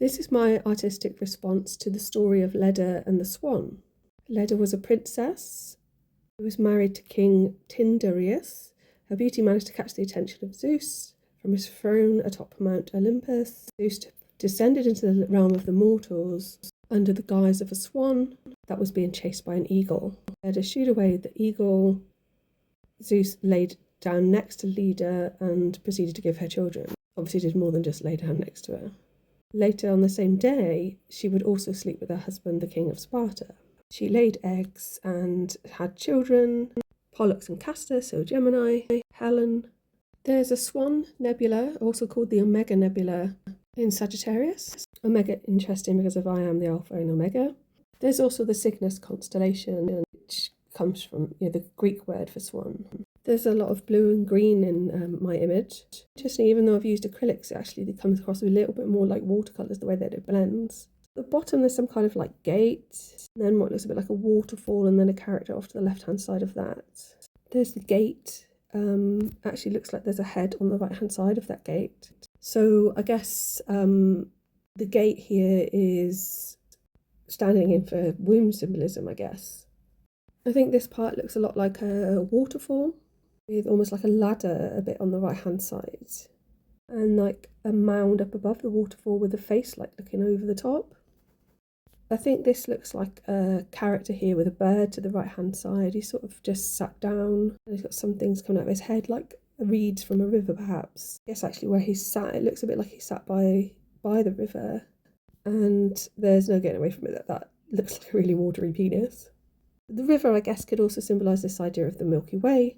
This is my artistic response to the story of Leda and the Swan. Leda was a princess who was married to King Tyndareus. Her beauty managed to catch the attention of Zeus. From his throne atop Mount Olympus, Zeus descended into the realm of the mortals under the guise of a swan that was being chased by an eagle. Leda shooed away the eagle. Zeus laid down next to Leda and proceeded to give her children. Obviously did more than just lay down next to her. Later on the same day, she would also sleep with her husband, the king of Sparta. She laid eggs and had children, Pollux and Castor, so Gemini, Helen. There's a Swan nebula, also called the Omega Nebula, in Sagittarius. Omega, interesting because of I am the Alpha and Omega. There's also the Cygnus constellation, which comes from the Greek word for swan. There's a lot of blue and green in my image. Interesting, even though I've used acrylics, it actually comes across a little bit more like watercolours, the way that it blends. At the bottom there's some kind of like gate, and then what looks a bit like a waterfall, and then a character off to the left hand side of that. There's the gate. Actually looks like there's a head on the right hand side of that gate. So I guess the gate here is standing in for womb symbolism, I guess. I think this part looks a lot like a waterfall with almost like a ladder a bit on the right hand side, and like a mound up above the waterfall with a face like looking over the top. I think this looks like a character here with a bird to the right hand side. He's sort of just sat down and he's got some things coming out of his head like reeds from a river perhaps. I guess actually where he's sat, it looks a bit like he's sat by the river, and there's no getting away from it that looks like a really watery penis. The river, I guess, could also symbolise this idea of the Milky Way,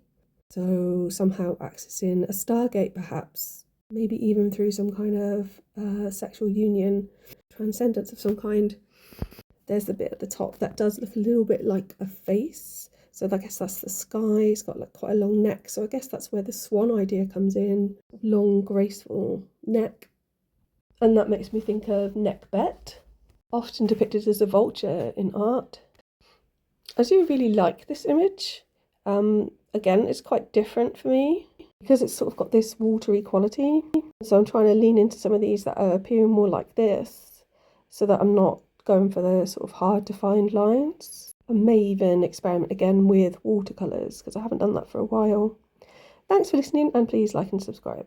so somehow accessing a stargate perhaps, maybe even through some kind of sexual union, transcendence of some kind. There's the bit at the top that does look a little bit like a face, so I guess that's the sky. It's got like quite a long neck, so I guess that's where the swan idea comes in, long graceful neck. And that makes me think of Neckbet, often depicted as a vulture in art. I do really like this image. Again, it's quite different for me because it's sort of got this watery quality. So I'm trying to lean into some of these that are appearing more like this, so that I'm not going for the sort of hard to find lines. I may even experiment again with watercolours because I haven't done that for a while. Thanks for listening, and please like and subscribe.